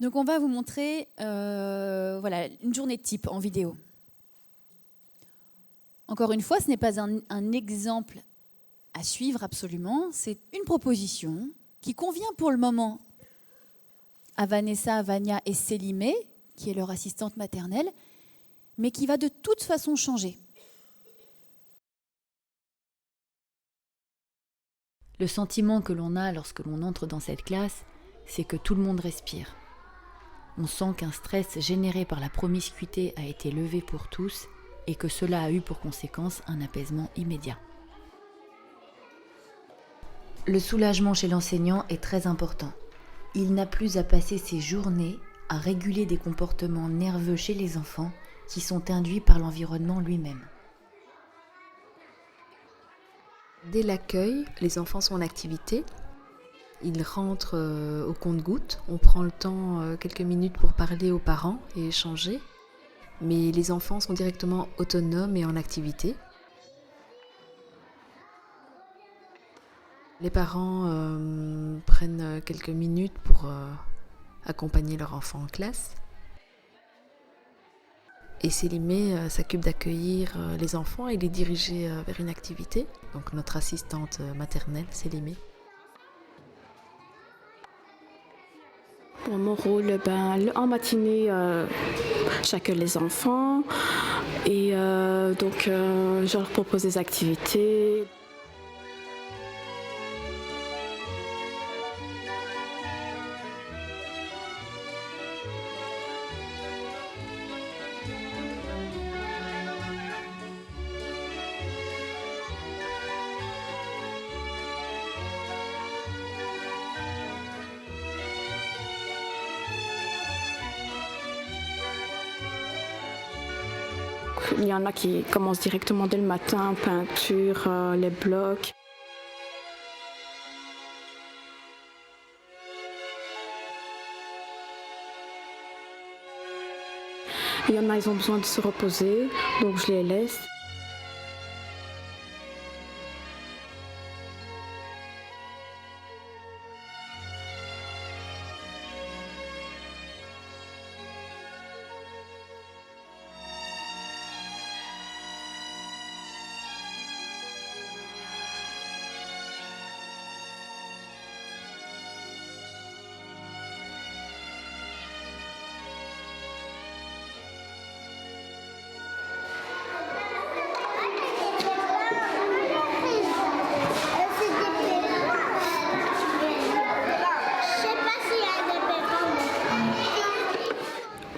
Donc on va vous montrer une journée type en vidéo. Encore une fois, ce n'est pas un exemple à suivre absolument, c'est une proposition qui convient pour le moment à Vanessa, Vania et Célimé, qui est leur assistante maternelle, mais qui va de toute façon changer. Le sentiment que l'on a lorsque l'on entre dans cette classe, c'est que tout le monde respire. On sent qu'un stress généré par la promiscuité a été levé pour tous et que cela a eu pour conséquence un apaisement immédiat. Le soulagement chez l'enseignant est très important. Il n'a plus à passer ses journées à réguler des comportements nerveux chez les enfants qui sont induits par l'environnement lui-même. Dès l'accueil, les enfants sont en activité. Ils rentrent au compte-gouttes. On prend le temps, quelques minutes pour parler aux parents et échanger. Mais les enfants sont directement autonomes et en activité. Les parents prennent quelques minutes pour accompagner leur enfant en classe. Et Célimé s'occupe d'accueillir les enfants et les diriger vers une activité. Donc notre assistante maternelle, Célimé. Mon rôle, en matinée, j'accueille les enfants et je leur propose des activités. Il y en a qui commencent directement dès le matin, peinture, les blocs. Il y en a, ils ont besoin de se reposer, donc je les laisse.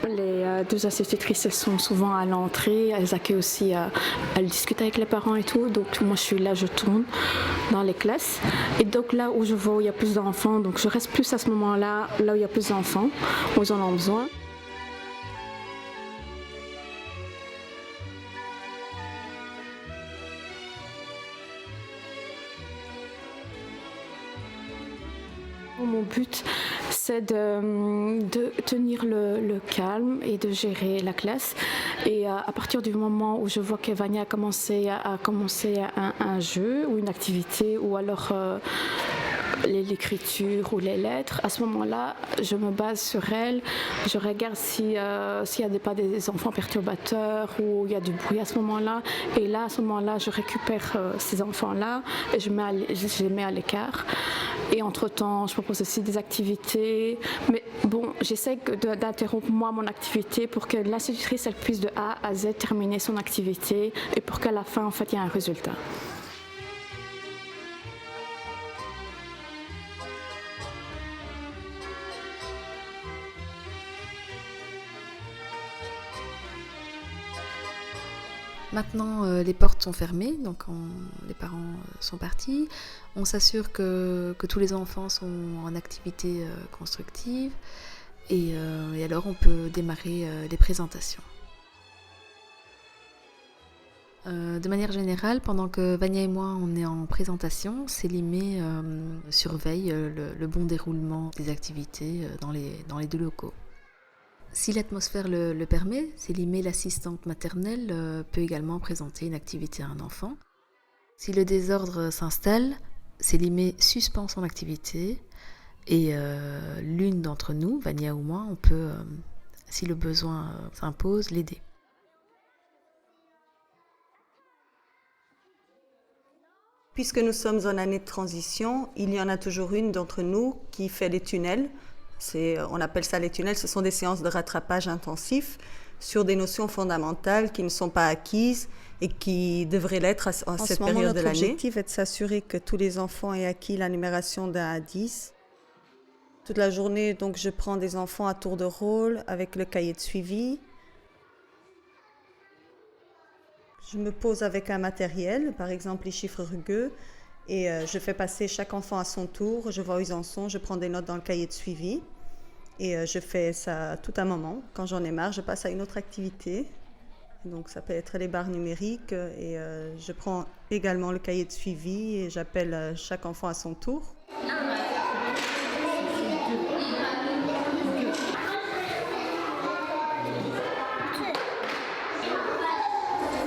Les deux institutrices, elles sont souvent à l'entrée, elles accueillent aussi, elles discutent avec les parents et tout. Donc moi je suis là, je tourne dans les classes. Et donc là où je vois où il y a plus d'enfants, donc je reste plus à ce moment-là, là où il y a plus d'enfants, où ils en ont besoin. Mon but, c'est de tenir le calme et de gérer la classe. Et à partir du moment où je vois que Vania a commencé un jeu ou une activité ou alors l'écriture ou les lettres, à ce moment-là, je me base sur elle. Je regarde s'il y a pas des enfants perturbateurs ou il y a du bruit à ce moment-là. Et là, à ce moment-là, je récupère ces enfants-là et je les mets à l'écart. Et entre-temps, je propose aussi des activités. Mais bon, j'essaie d'interrompre moi mon activité pour que l'institutrice elle puisse de A à Z terminer son activité et pour qu'à la fin, en fait, il y ait un résultat. Maintenant, les portes sont fermées, donc les parents sont partis. On s'assure que tous les enfants sont en activité constructive et alors on peut démarrer les présentations. De manière générale, pendant que Vania et moi on est en présentation, Célimé surveille le bon déroulement des activités dans les deux locaux. Si l'atmosphère le permet, Célimé, l'assistante maternelle, peut également présenter une activité à un enfant. Si le désordre s'installe, Célimé suspend son activité Et l'une d'entre nous, Vania ou moi, on peut, si le besoin s'impose, l'aider. Puisque nous sommes en année de transition, il y en a toujours une d'entre nous qui fait les tunnels. On appelle ça les tunnels, ce sont des séances de rattrapage intensif sur des notions fondamentales qui ne sont pas acquises et qui devraient l'être à cette période de l'année. Notre objectif est de s'assurer que tous les enfants aient acquis la numération d'1 à 10. Toute la journée, donc, je prends des enfants à tour de rôle avec le cahier de suivi. Je me pose avec un matériel, par exemple les chiffres rugueux, et je fais passer chaque enfant à son tour. Je vois où ils en sont, je prends des notes dans le cahier de suivi. Et je fais ça tout un moment. Quand j'en ai marre, je passe à une autre activité. Donc ça peut être les barres numériques. Et je prends également le cahier de suivi et j'appelle chaque enfant à son tour.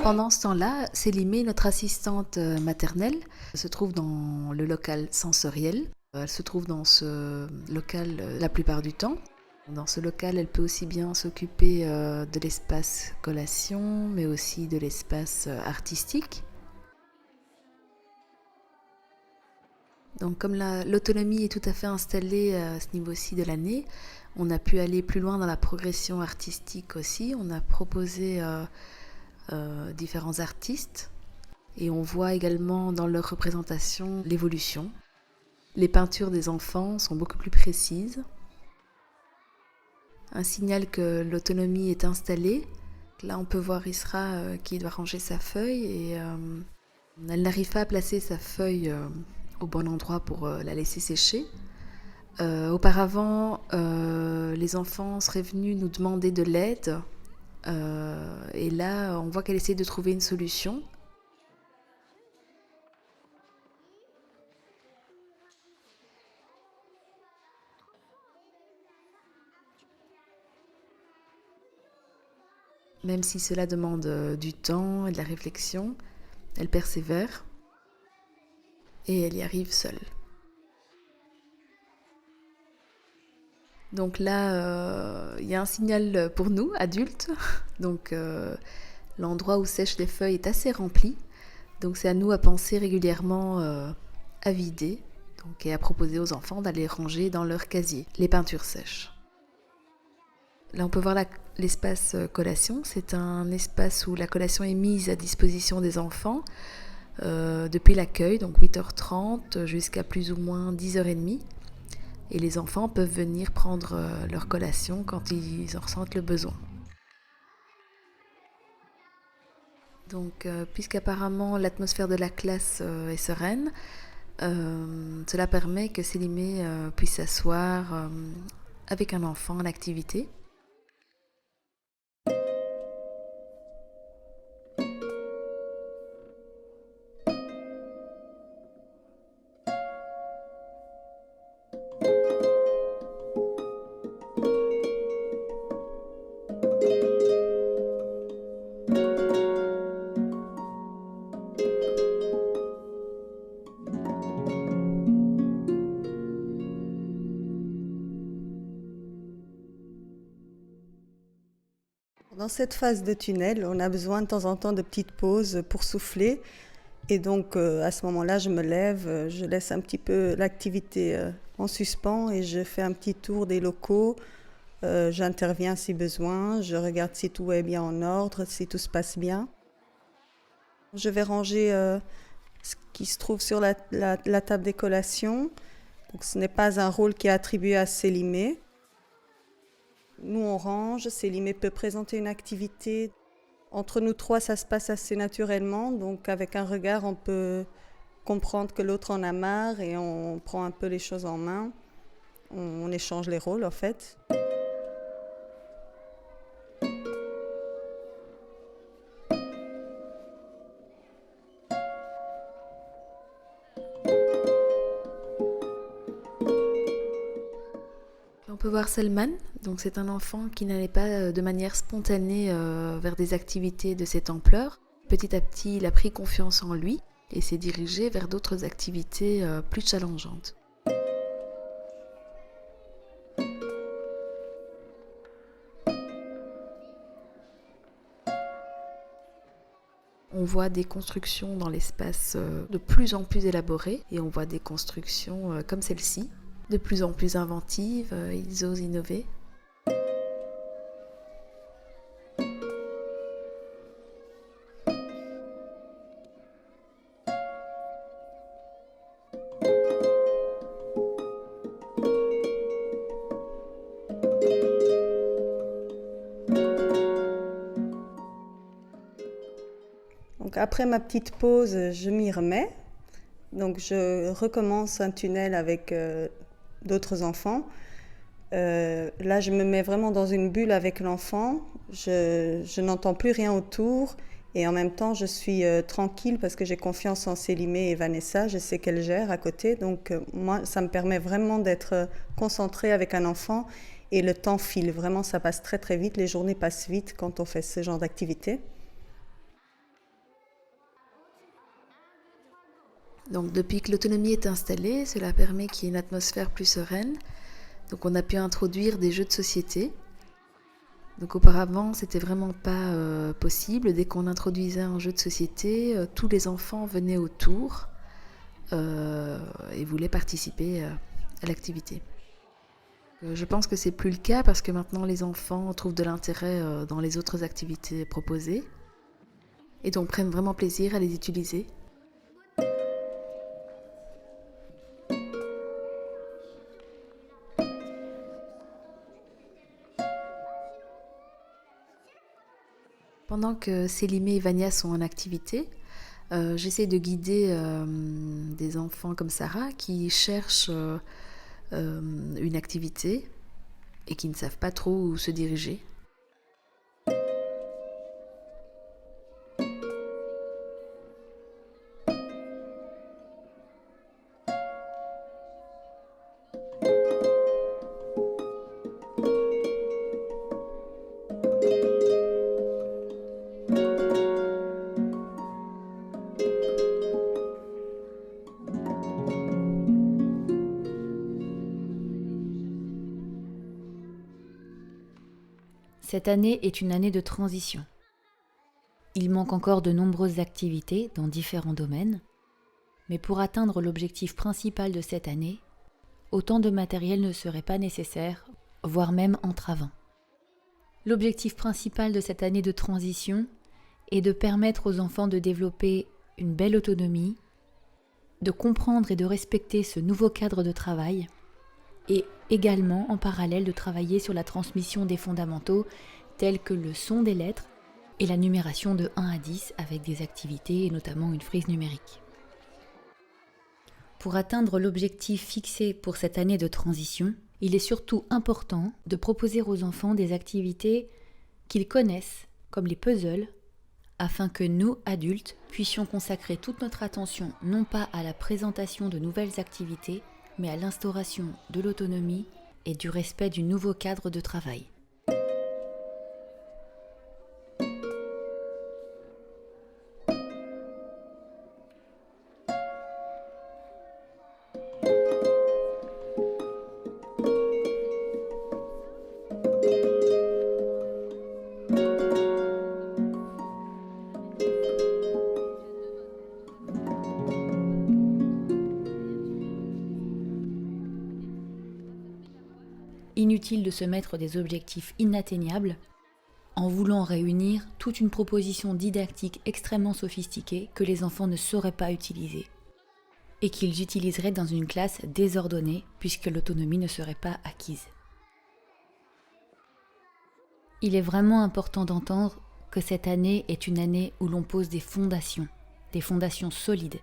Pendant ce temps-là, Célimé, notre assistante maternelle, se trouve dans le local sensoriel. Elle se trouve dans ce local la plupart du temps. Dans ce local, elle peut aussi bien s'occuper de l'espace collation, mais aussi de l'espace artistique. Donc comme l'autonomie est tout à fait installée à ce niveau-ci de l'année, on a pu aller plus loin dans la progression artistique aussi. On a proposé différents artistes et on voit également dans leur représentation l'évolution. Les peintures des enfants sont beaucoup plus précises. Un signal que l'autonomie est installée. Là, on peut voir Isra qui doit ranger sa feuille et elle n'arrive pas à placer sa feuille au bon endroit pour la laisser sécher. Auparavant, les enfants seraient venus nous demander de l'aide. Et là, on voit qu'elle essaie de trouver une solution. Même si cela demande du temps et de la réflexion, elle persévère et elle y arrive seule. Donc là, il y a un signal pour nous, adultes. Donc l'endroit où sèchent les feuilles est assez rempli. Donc c'est à nous à penser régulièrement à vider et à proposer aux enfants d'aller ranger dans leur casier les peintures sèches. Là, on peut voir l'espace collation. C'est un espace où la collation est mise à disposition des enfants depuis l'accueil, donc 8h30 jusqu'à plus ou moins 10h30. Et les enfants peuvent venir prendre leur collation quand ils en ressentent le besoin. Donc, puisqu'apparemment l'atmosphère de la classe est sereine, cela permet que Célimé puisse s'asseoir avec un enfant en activité. Dans cette phase de tunnel, on a besoin de temps en temps de petites pauses pour souffler. Et donc, à ce moment-là, je me lève, je laisse un petit peu l'activité en suspens et je fais un petit tour des locaux. J'interviens si besoin, je regarde si tout est bien en ordre, si tout se passe bien. Je vais ranger ce qui se trouve sur la table des collations. Donc, ce n'est pas un rôle qui est attribué à Célimé. Nous, on range, Célimé peut présenter une activité. Entre nous trois, ça se passe assez naturellement. Donc, avec un regard, on peut comprendre que l'autre en a marre et on prend un peu les choses en main. On échange les rôles, en fait. On peut voir Selman, donc c'est un enfant qui n'allait pas de manière spontanée vers des activités de cette ampleur. Petit à petit, il a pris confiance en lui et s'est dirigé vers d'autres activités plus challengeantes. On voit des constructions dans l'espace de plus en plus élaborées et on voit des constructions comme celle-ci, de plus en plus inventives, ils osent innover. Donc après ma petite pause, je m'y remets. Donc je recommence un tunnel avec d'autres enfants. Là, je me mets vraiment dans une bulle avec l'enfant. Je n'entends plus rien autour et en même temps, je suis tranquille parce que j'ai confiance en Célimé et Vanessa. Je sais qu'elles gèrent à côté. Donc moi, ça me permet vraiment d'être concentrée avec un enfant et le temps file. Vraiment, ça passe très très vite. Les journées passent vite quand on fait ce genre d'activité. Donc depuis que l'autonomie est installée, cela permet qu'il y ait une atmosphère plus sereine. Donc on a pu introduire des jeux de société. Donc auparavant, c'était vraiment pas possible. Dès qu'on introduisait un jeu de société, tous les enfants venaient autour et voulaient participer à l'activité. Je pense que c'est plus le cas parce que maintenant les enfants trouvent de l'intérêt dans les autres activités proposées et donc prennent vraiment plaisir à les utiliser. Pendant que Célimé et Vania sont en activité, j'essaie de guider des enfants comme Sarah qui cherchent une activité et qui ne savent pas trop où se diriger. Cette année est une année de transition. Il manque encore de nombreuses activités dans différents domaines, mais pour atteindre l'objectif principal de cette année, autant de matériel ne serait pas nécessaire, voire même entravant. L'objectif principal de cette année de transition est de permettre aux enfants de développer une belle autonomie, de comprendre et de respecter ce nouveau cadre de travail, et également en parallèle de travailler sur la transmission des fondamentaux tels que le son des lettres et la numération de 1 à 10 avec des activités et notamment une frise numérique. Pour atteindre l'objectif fixé pour cette année de transition, il est surtout important de proposer aux enfants des activités qu'ils connaissent, comme les puzzles, afin que nous, adultes, puissions consacrer toute notre attention non pas à la présentation de nouvelles activités, mais à l'instauration de l'autonomie et du respect du nouveau cadre de travail. Inutile de se mettre des objectifs inatteignables en voulant réunir toute une proposition didactique extrêmement sophistiquée que les enfants ne sauraient pas utiliser et qu'ils utiliseraient dans une classe désordonnée puisque l'autonomie ne serait pas acquise. Il est vraiment important d'entendre que cette année est une année où l'on pose des fondations solides.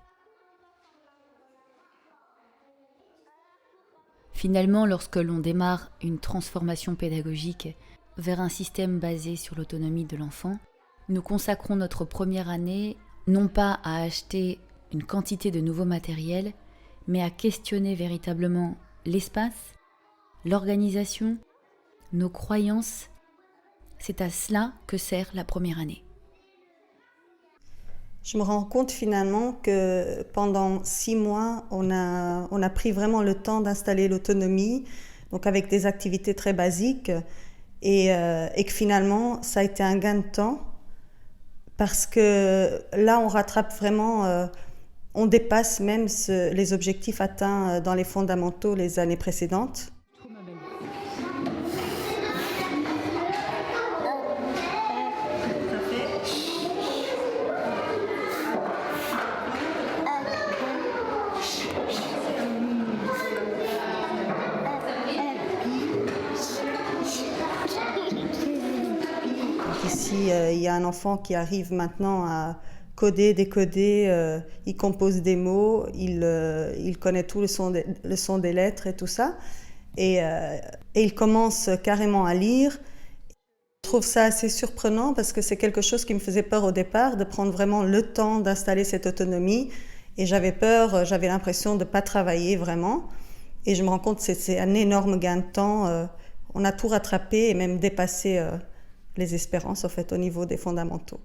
Finalement, lorsque l'on démarre une transformation pédagogique vers un système basé sur l'autonomie de l'enfant, nous consacrons notre première année non pas à acheter une quantité de nouveaux matériels, mais à questionner véritablement l'espace, l'organisation, nos croyances. C'est à cela que sert la première année. Je me rends compte finalement que pendant 6 mois, on a pris vraiment le temps d'installer l'autonomie, donc avec des activités très basiques, et que finalement, ça a été un gain de temps parce que là, on rattrape vraiment, on dépasse même les objectifs atteints dans les fondamentaux les années précédentes. Ici, il y a un enfant qui arrive maintenant à coder, décoder, il compose des mots, il connaît tout le son des lettres et tout ça. Et il commence carrément à lire. Je trouve ça assez surprenant parce que c'est quelque chose qui me faisait peur au départ, de prendre vraiment le temps d'installer cette autonomie. Et j'avais peur, j'avais l'impression de ne pas travailler vraiment. Et je me rends compte que c'est un énorme gain de temps. On a tout rattrapé et même dépassé les espérances en fait, au niveau des fondamentaux.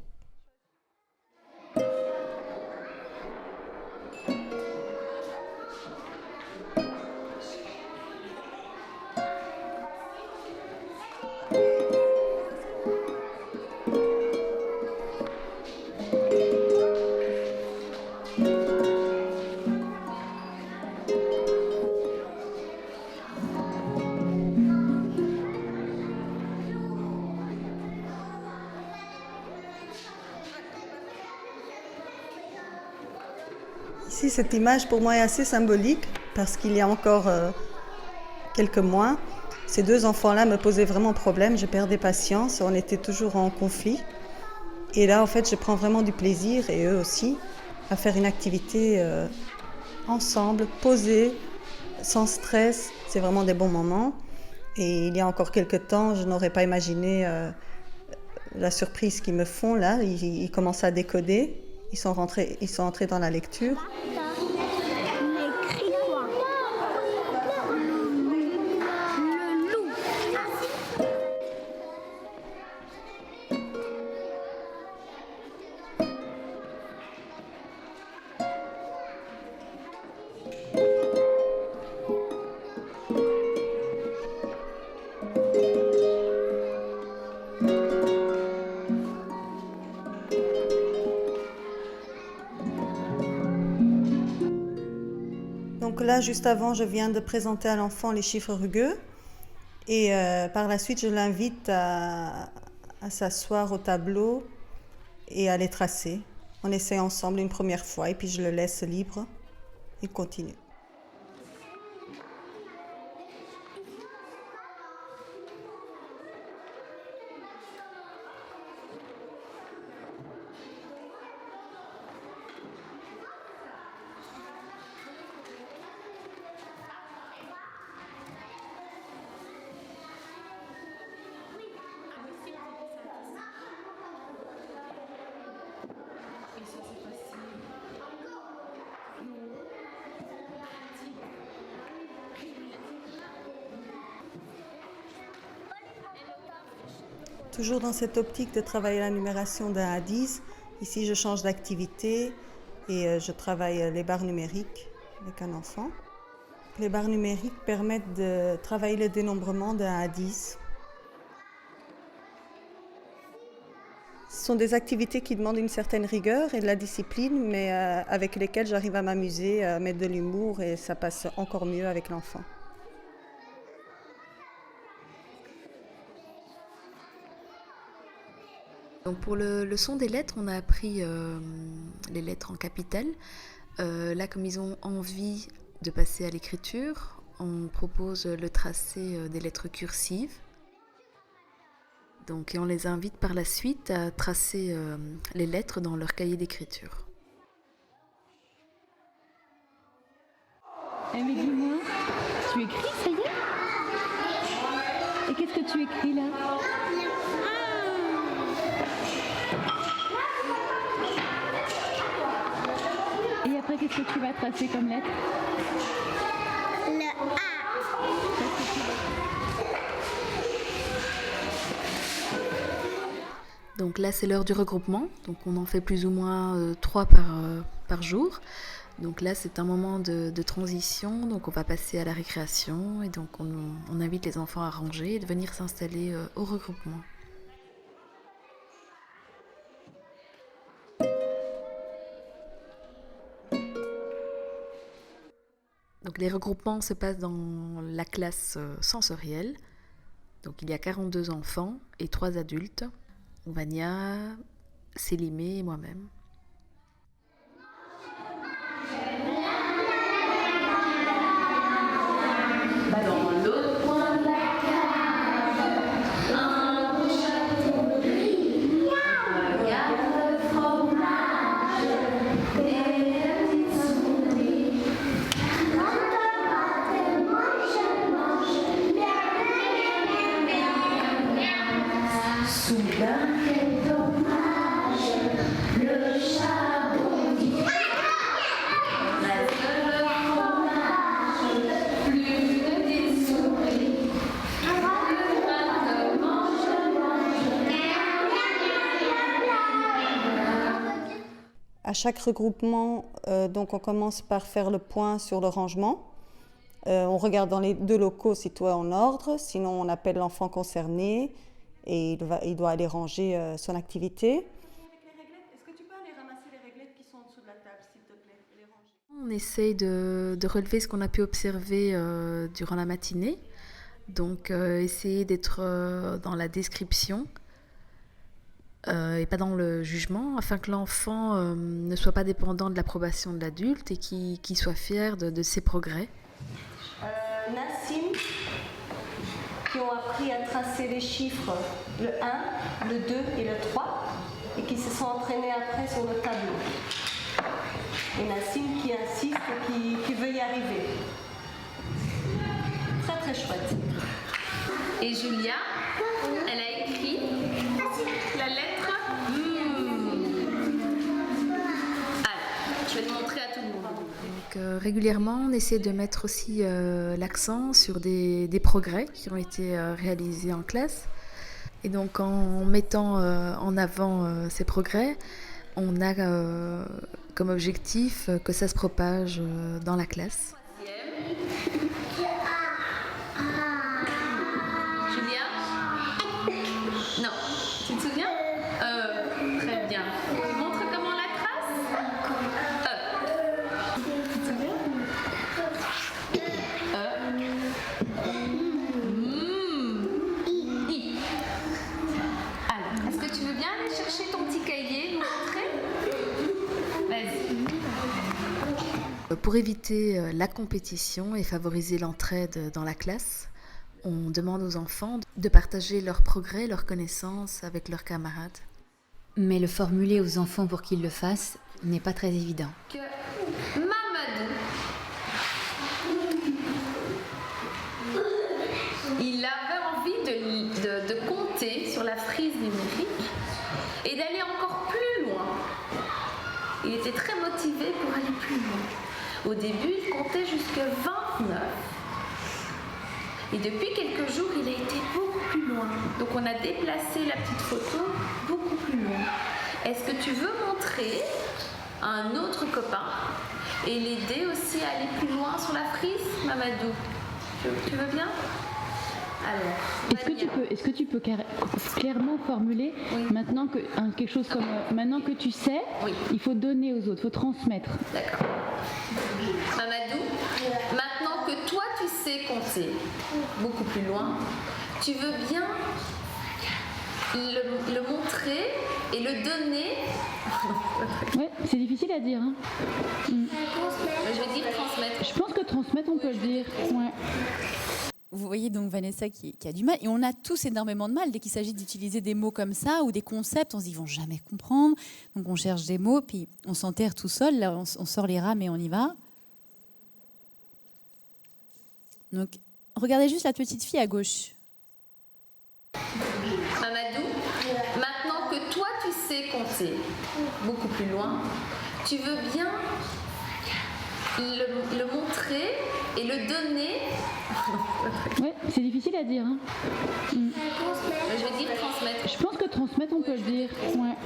Ici, cette image pour moi est assez symbolique parce qu'il y a encore quelques mois, ces deux enfants-là me posaient vraiment problème, je perdais patience, on était toujours en conflit. Et là, en fait, je prends vraiment du plaisir, et eux aussi, à faire une activité ensemble, posée, sans stress. C'est vraiment des bons moments. Et il y a encore quelques temps, je n'aurais pas imaginé la surprise qu'ils me font là. Ils commencent à décoder. Ils sont entrés dans la lecture. Donc là, juste avant, je viens de présenter à l'enfant les chiffres rugueux. Et par la suite, je l'invite à s'asseoir au tableau et à les tracer. On essaie ensemble une première fois et puis je le laisse libre. Il continue. Toujours dans cette optique de travailler la numération d'1 à 10, ici je change d'activité et je travaille les barres numériques avec un enfant. Les barres numériques permettent de travailler le dénombrement d'1 à 10. Ce sont des activités qui demandent une certaine rigueur et de la discipline, mais avec lesquelles j'arrive à m'amuser, à mettre de l'humour et ça passe encore mieux avec l'enfant. Donc pour le son des lettres, on a appris les lettres en capitale. Là, comme ils ont envie de passer à l'écriture, on propose le tracé des lettres cursives. Donc, et on les invite par la suite à tracer les lettres dans leur cahier d'écriture. Eh mais dis-moi, tu écris, ça y est? Et qu'est-ce que tu écris là? Et après, qu'est-ce que tu vas tracer comme lettre? Le A. Donc là, c'est l'heure du regroupement. Donc on en fait plus ou moins 3 par jour. Donc là, c'est un moment de transition. Donc on va passer à la récréation. Et donc on invite les enfants à ranger et de venir s'installer au regroupement. Donc les regroupements se passent dans la classe sensorielle. Donc il y a 42 enfants et 3 adultes. Vania, Sélimé et moi-même. À chaque regroupement, donc on commence par faire le point sur le rangement. On regarde dans les 2 locaux si tout est en ordre, sinon on appelle l'enfant concerné et il doit aller ranger son activité. Est-ce que tu peux aller ramasser les réglettes qui sont en dessous de la table, s'il te plaît, et les ranger? On essaye de relever ce qu'on a pu observer durant la matinée. Donc essayer d'être dans la description et pas dans le jugement, afin que l'enfant ne soit pas dépendant de l'approbation de l'adulte et qu'il soit fier de ses progrès. Nassim, qui ont appris à tracer les chiffres, le 1, le 2 et le 3, et qui se sont entraînés après sur le tableau. Et Nassim qui insiste et qui veut y arriver. Très très chouette. Et Julia, elle a écrit la lettre. Alors, je vais te montrer à tout le monde. Donc, régulièrement, on essaie de mettre aussi l'accent sur des progrès qui ont été réalisés en classe. Et donc, en mettant en avant ces progrès, on a comme objectif que ça se propage dans la classe. Julia? Non. Tu te souviens? Très bien. Tu montres comment on la trace? Tu te souviens? I. Alors, est-ce que tu veux bien aller chercher ton petit cahier, nous montrer? Vas-y. Pour éviter la compétition et favoriser l'entraide dans la classe, on demande aux enfants de partager leurs progrès, leurs connaissances avec leurs camarades. Mais le formuler aux enfants pour qu'ils le fassent n'est pas très évident. Que Mamadou, il avait envie de compter sur la frise numérique et d'aller encore plus loin. Il était très motivé pour aller plus loin. Au début, il comptait jusqu'à 29. Et depuis quelques jours, il a été beaucoup plus loin. Donc on a déplacé la petite photo beaucoup plus loin. Est-ce que tu veux montrer à un autre copain et l'aider aussi à aller plus loin sur la frise, Mamadou? Tu veux bien? Alors, Est-ce que tu peux clairement formuler maintenant que quelque chose comme maintenant que tu sais, il faut donner aux autres, il faut transmettre. D'accord. Mamadou, maintenant que toi tu sais compter beaucoup plus loin, tu veux bien le montrer et le donner. Ouais, c'est difficile à dire. Hein. Je vais dire transmettre. Je pense que transmettre, on peut le dire. Ouais. Vous voyez donc Vanessa qui a du mal, et on a tous énormément de mal dès qu'il s'agit d'utiliser des mots comme ça ou des concepts, on se dit ils vont jamais comprendre, donc on cherche des mots, puis on s'enterre tout seul, là on sort les rames et on y va. Donc regardez juste la petite fille à gauche. Mamadou, maintenant que toi tu sais compter beaucoup plus loin, tu veux bien le montrer et le donner. Ouais, c'est difficile à dire. Hein. Je vais dire transmettre. Je pense que transmettre, on peut le dire. Ouais.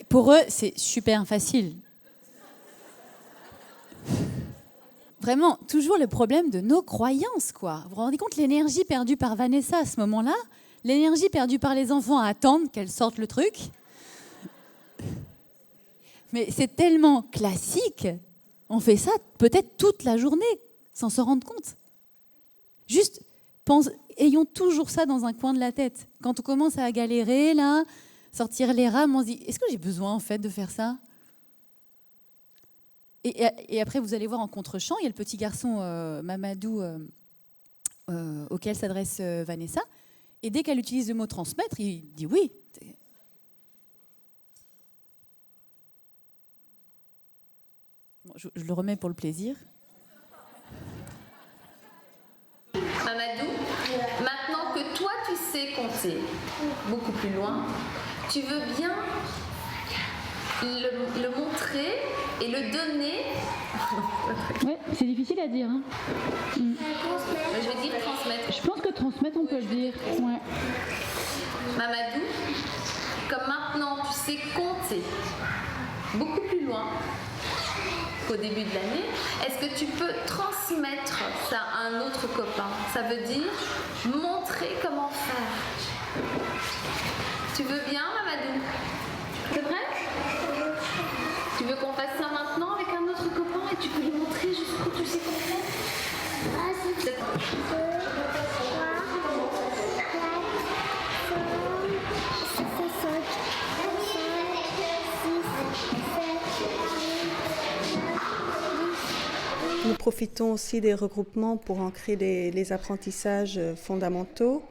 Pour eux, c'est super facile. Vraiment, toujours le problème de nos croyances, quoi. Vous vous rendez compte l'énergie perdue par Vanessa à ce moment-là? L'énergie perdue par les enfants à attendre qu'elle sorte le truc. Mais c'est tellement classique. On fait ça peut-être toute la journée sans se rendre compte. Juste, ayons toujours ça dans un coin de la tête. Quand on commence à galérer, là, sortir les rames, on se dit, est-ce que j'ai besoin en fait de faire ça ? Et après, vous allez voir en contre-champ, il y a le petit garçon Mamadou auquel s'adresse Vanessa. Et dès qu'elle utilise le mot transmettre, il dit oui. Bon, je le remets pour le plaisir. Mamadou, maintenant que toi tu sais compter beaucoup plus loin, tu veux bien le montrer et le donner. Ouais, c'est difficile à dire. Hein. Je vais dire transmettre. Je pense que transmettre, on peut le dire. Ouais. Mamadou, comme maintenant tu sais compter beaucoup plus loin qu'au début de l'année, est-ce que tu peux transmettre ça à un autre copain ? Ça veut dire montrer comment faire. Tu veux bien, Mamadou ? C'est vrai ? Tu veux qu'on fasse ça maintenant avec un autre copain et tu peux lui montrer jusqu'où tu sais comment faire ? Nous profitons aussi des regroupements pour ancrer les apprentissages fondamentaux,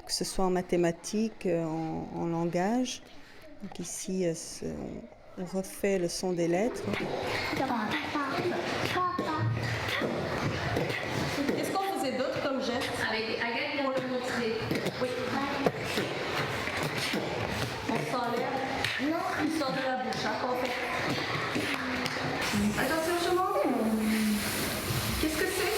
que ce soit en mathématiques, en langage. Donc ici, on refait le son des lettres. Est-ce qu'on faisait d'autres comme gestes? Avec Agathe pour le montrer. Oui. On sent l'air? Non, il sort de la bouche. Hein, quand on fait... Attention, je m'en vais. Qu'est-ce que c'est?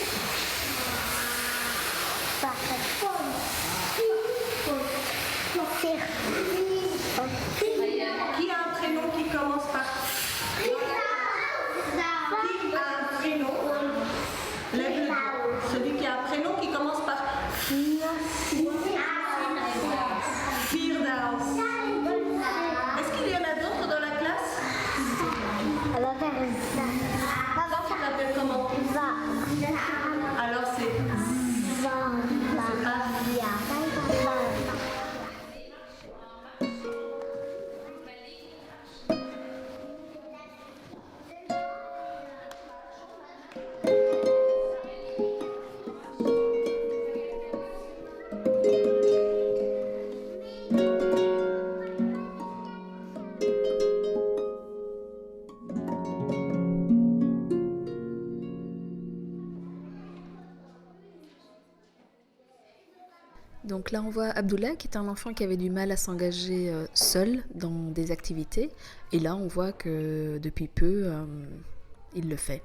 Qui a un prénom qui commence par... Qui a un prénom? Lève le doigt. Celui qui a un prénom qui commence par... Firdaus. Est-ce qu'il y en a d'autres dans la classe? Toi, tu t'appelles comment? Alors c'est... Donc là, on voit Abdullah, qui est un enfant qui avait du mal à s'engager seul dans des activités. Et là, on voit que depuis peu, il le fait.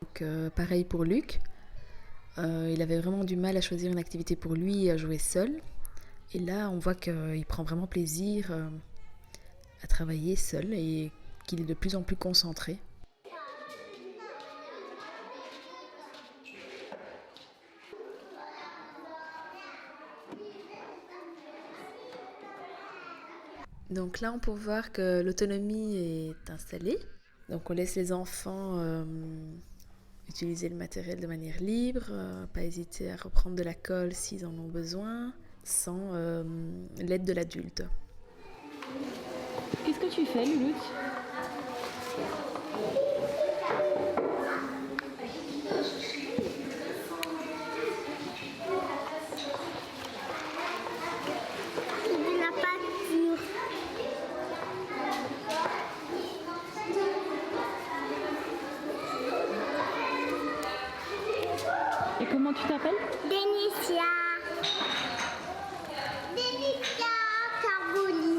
Donc, pareil pour Luc. Il avait vraiment du mal à choisir une activité pour lui et à jouer seul. Et là, on voit qu'il prend vraiment plaisir à travailler seul et qu'il est de plus en plus concentré. Donc là, on peut voir que l'autonomie est installée. Donc on laisse les enfants utiliser le matériel de manière libre, pas hésiter à reprendre de la colle s'ils en ont besoin, sans l'aide de l'adulte. Qu'est-ce que tu fais, Lulut ? Et comment tu t'appelles ? Dénicia. Dénicia Carboni.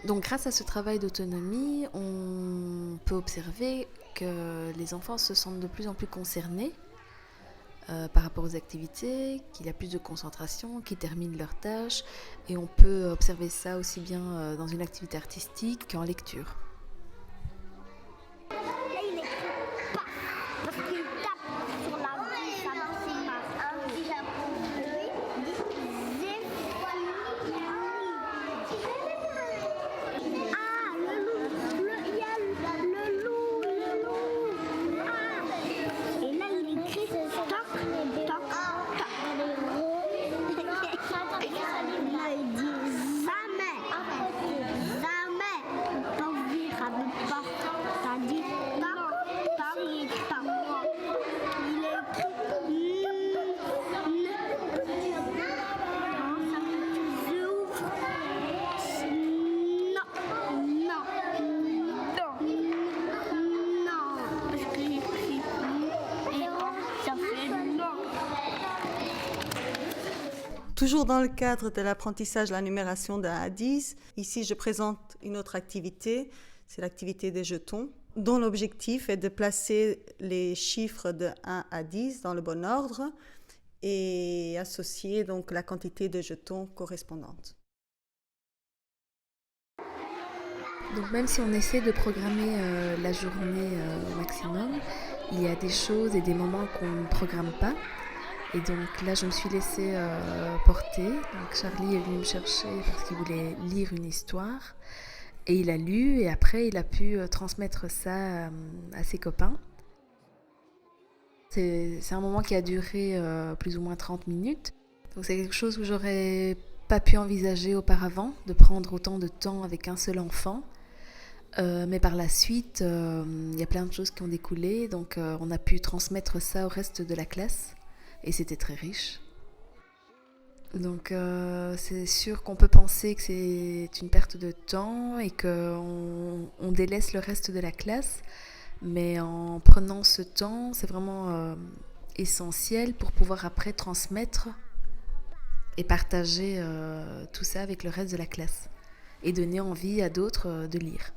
Donc grâce à ce travail d'autonomie, on peut observer que les enfants se sentent de plus en plus concernés par rapport aux activités, qu'il y a plus de concentration, qu'ils terminent leurs tâches. Et on peut observer ça aussi bien dans une activité artistique qu'en lecture. Toujours dans le cadre de l'apprentissage de la numération de 1 à 10, ici je présente une autre activité, c'est l'activité des jetons, dont l'objectif est de placer les chiffres de 1 à 10 dans le bon ordre et associer donc la quantité de jetons correspondante. Donc même si on essaie de programmer la journée au maximum, il y a des choses et des moments qu'on ne programme pas. Et donc là, je me suis laissée porter. Donc Charlie est venu me chercher parce qu'il voulait lire une histoire. Et il a lu et après, il a pu transmettre ça à ses copains. C'est un moment qui a duré plus ou moins 30 minutes. Donc c'est quelque chose que j'aurais pas pu envisager auparavant, de prendre autant de temps avec un seul enfant. Mais par la suite, il y a plein de choses qui ont découlé. Donc on a pu transmettre ça au reste de la classe. Et c'était très riche. Donc c'est sûr qu'on peut penser que c'est une perte de temps et qu'on délaisse le reste de la classe. Mais en prenant ce temps, c'est vraiment essentiel pour pouvoir après transmettre et partager tout ça avec le reste de la classe. Et donner envie à d'autres de lire.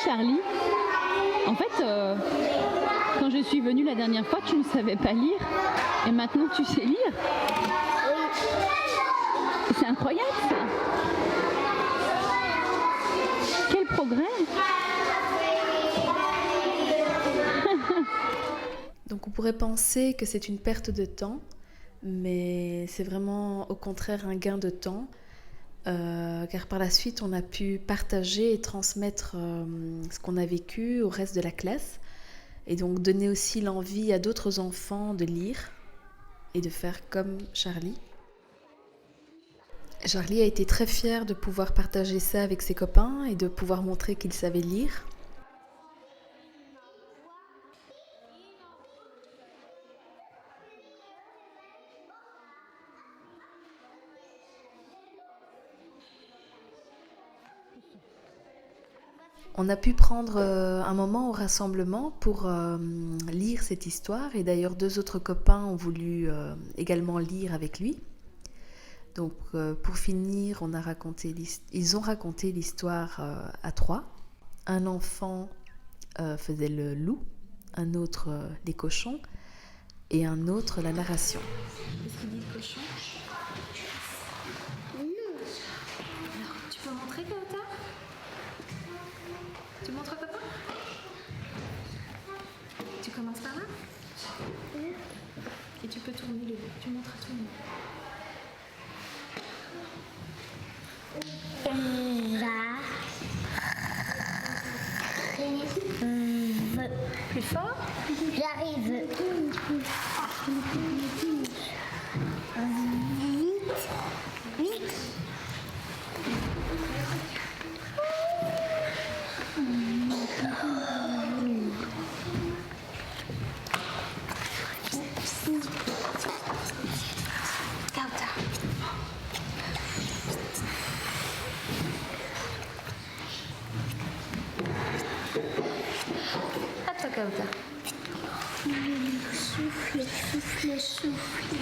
Charlie, en fait, quand je suis venue la dernière fois, tu ne savais pas lire et maintenant tu sais lire. C'est incroyable ça. Quel progrès. Donc on pourrait penser que c'est une perte de temps, mais c'est vraiment au contraire un gain de temps. Car par la suite, on a pu partager et transmettre ce qu'on a vécu au reste de la classe et donc donner aussi l'envie à d'autres enfants de lire et de faire comme Charlie. Charlie a été très fier de pouvoir partager ça avec ses copains et de pouvoir montrer qu'il savait lire. On a pu prendre un moment au rassemblement pour lire cette histoire et d'ailleurs 2 autres copains ont voulu également lire avec lui. Donc pour finir, ils ont raconté l'histoire à 3. Un enfant faisait le loup, un autre les cochons et un autre la narration. Qu'est-ce qu'il dit le cochon? Alors, tu peux montrer Gaëta? Tu montres papa? Tu commences par là? Et tu peux tourner le dos. Tu montres à tout le monde. Plus fort? J'arrive. Vite. Souffler, souffler, souffler.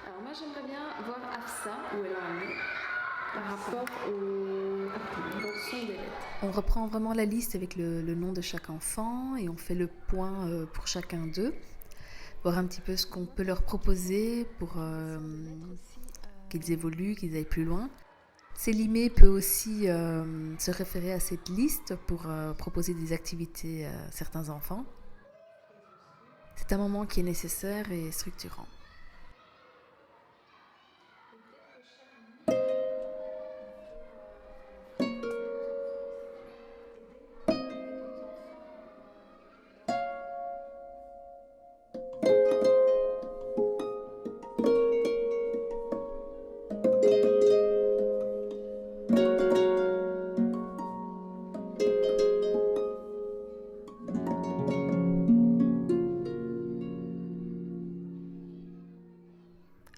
Alors moi j'aimerais bien voir Afsa où elle en est par rapport au son des lettres. On reprend vraiment la liste avec le nom de chaque enfant et on fait le point pour chacun d'eux, voir un petit peu ce qu'on peut leur proposer pour qu'ils évoluent, qu'ils aillent plus loin. Célimé peut aussi se référer à cette liste pour proposer des activités à certains enfants. C'est un moment qui est nécessaire et structurant.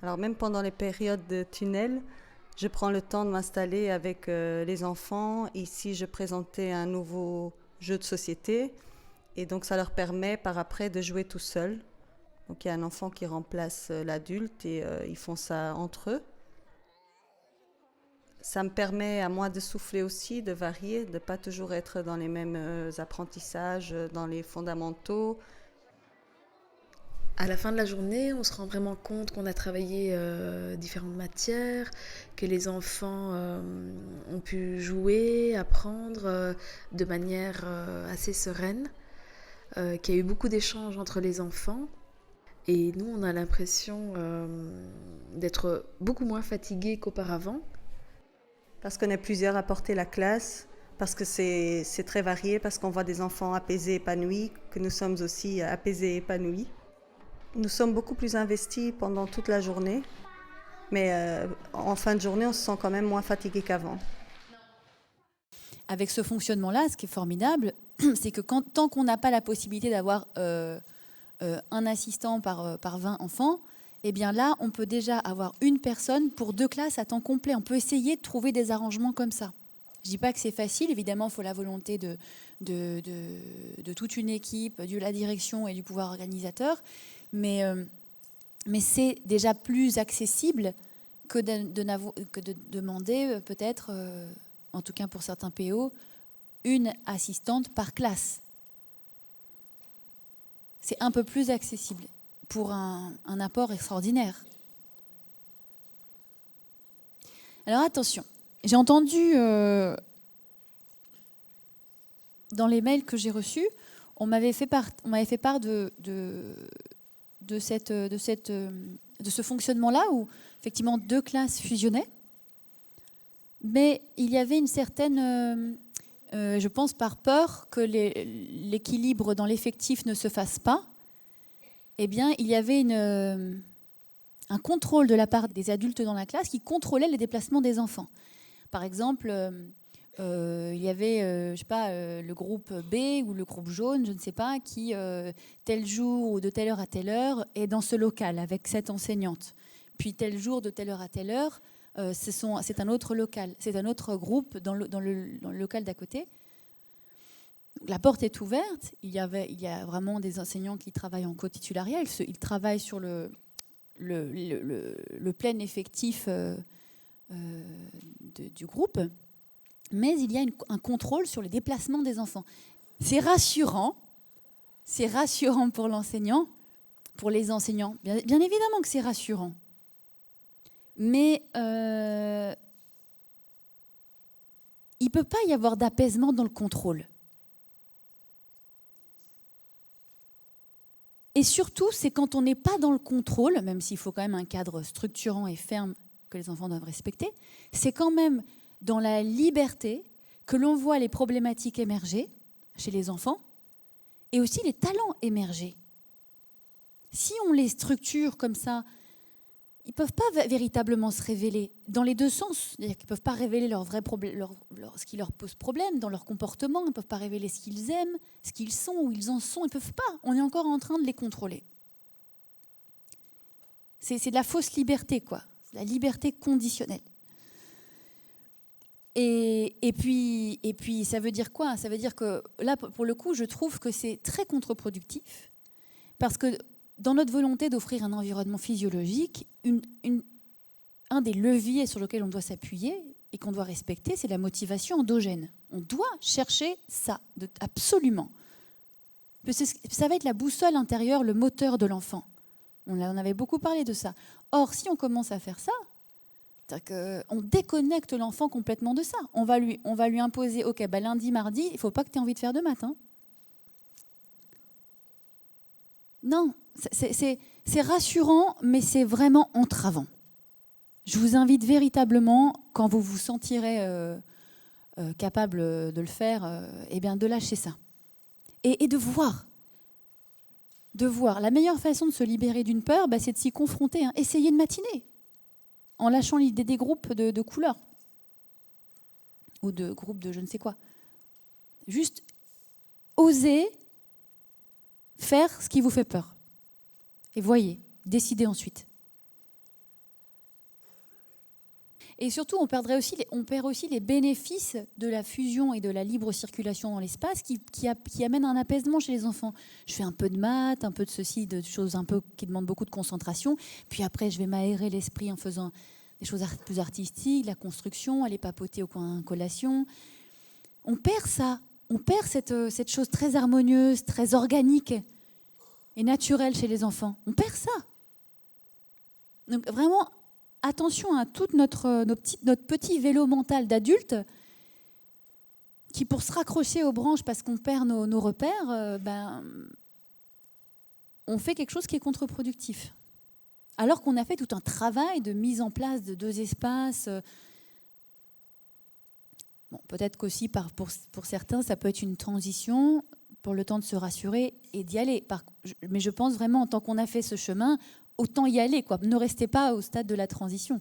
Alors même pendant les périodes de tunnel, je prends le temps de m'installer avec les enfants. Ici, je présentais un nouveau jeu de société et donc ça leur permet par après de jouer tout seul. Donc il y a un enfant qui remplace l'adulte et ils font ça entre eux. Ça me permet à moi de souffler aussi, de varier, de ne pas toujours être dans les mêmes apprentissages, dans les fondamentaux. À la fin de la journée, on se rend vraiment compte qu'on a travaillé différentes matières, que les enfants ont pu jouer, apprendre de manière assez sereine, qu'il y a eu beaucoup d'échanges entre les enfants. Et nous, on a l'impression d'être beaucoup moins fatigués qu'auparavant. Parce qu'on est plusieurs à porter la classe, parce que c'est très varié, parce qu'on voit des enfants apaisés, épanouis, que nous sommes aussi apaisés et épanouis. Nous sommes beaucoup plus investis pendant toute la journée, mais en fin de journée, on se sent quand même moins fatigué qu'avant. Avec ce fonctionnement-là, ce qui est formidable, c'est que tant qu'on n'a pas la possibilité d'avoir un assistant par 20 enfants, eh bien là, on peut déjà avoir une personne pour 2 classes à temps complet. On peut essayer de trouver des arrangements comme ça. Je ne dis pas que c'est facile, évidemment, il faut la volonté de toute une équipe, de la direction et du pouvoir organisateur, mais c'est déjà plus accessible que de demander peut-être, en tout cas pour certains PO, une assistante par classe. C'est un peu plus accessible pour un apport extraordinaire. Alors attention, j'ai entendu dans les mails que j'ai reçus, on m'avait fait part de ce fonctionnement-là où effectivement 2 classes fusionnaient, mais il y avait une certaine, je pense par peur que l'équilibre dans l'effectif ne se fasse pas, eh bien il y avait un contrôle de la part des adultes dans la classe qui contrôlait les déplacements des enfants. Par exemple, il y avait, je sais pas, le groupe B ou le groupe jaune, je ne sais pas, qui, tel jour ou de telle heure à telle heure, est dans ce local avec cette enseignante. Puis tel jour, de telle heure à telle heure, c'est un autre local, c'est un autre groupe dans le local d'à côté. La porte est ouverte, il y a vraiment des enseignants qui travaillent en co-titulariat, ils travaillent sur le plein effectif du groupe, mais il y a un contrôle sur les déplacements des enfants. C'est rassurant pour l'enseignant, pour les enseignants. Bien évidemment que c'est rassurant. Mais il ne peut pas y avoir d'apaisement dans le contrôle. Et surtout, c'est quand on n'est pas dans le contrôle, même s'il faut quand même un cadre structurant et ferme que les enfants doivent respecter, c'est quand même dans la liberté que l'on voit les problématiques émerger chez les enfants et aussi les talents émerger. Si on les structure comme ça, ils ne peuvent pas véritablement se révéler dans les deux sens. C'est-à-dire qu'ils ne peuvent pas révéler leurs vrais problèmes, ce qui leur pose problème dans leur comportement. Ils ne peuvent pas révéler ce qu'ils aiment, ce qu'ils sont, où ils en sont. Ils ne peuvent pas. On est encore en train de les contrôler. C'est de la fausse liberté, quoi. La liberté conditionnelle. Et puis, ça veut dire quoi? Ça veut dire que là, pour le coup, je trouve que c'est très contre-productif, parce que dans notre volonté d'offrir un environnement physiologique, un des leviers sur lequel on doit s'appuyer et qu'on doit respecter, c'est la motivation endogène. On doit chercher ça, absolument. Ça va être la boussole intérieure, le moteur de l'enfant. On avait beaucoup parlé de ça. Or, si on commence à faire ça, on déconnecte l'enfant complètement de ça. On va lui imposer, ok, lundi, mardi, il ne faut pas que tu aies envie de faire de maths. Hein. Non, c'est rassurant, mais c'est vraiment entravant. Je vous invite véritablement, quand vous vous sentirez capable de le faire, de lâcher ça. Et de voir. La meilleure façon de se libérer d'une peur, c'est de s'y confronter. Hein. Essayez une matinée, en lâchant l'idée des groupes de couleurs. Ou de groupes de je ne sais quoi. Juste oser faire ce qui vous fait peur. Et voyez, décidez ensuite. Et surtout, on perd aussi les bénéfices de la fusion et de la libre circulation dans l'espace qui amènent un apaisement chez les enfants. Je fais un peu de maths, un peu de ceci, de choses un peu qui demandent beaucoup de concentration. Puis après, je vais m'aérer l'esprit en faisant des choses plus artistiques, la construction, aller papoter au coin collation. On perd ça. On perd cette chose très harmonieuse, très organique et naturelle chez les enfants. On perd ça. Donc vraiment, attention à tout notre petit vélo mental d'adulte qui, pour se raccrocher aux branches parce qu'on perd nos repères, on fait quelque chose qui est contre-productif. Alors qu'on a fait tout un travail de mise en place de 2 espaces. Bon, peut-être qu'aussi, pour certains, ça peut être une transition pour le temps de se rassurer et d'y aller. Mais je pense vraiment, en tant qu'on a fait ce chemin, autant y aller, quoi. Ne restez pas au stade de la transition.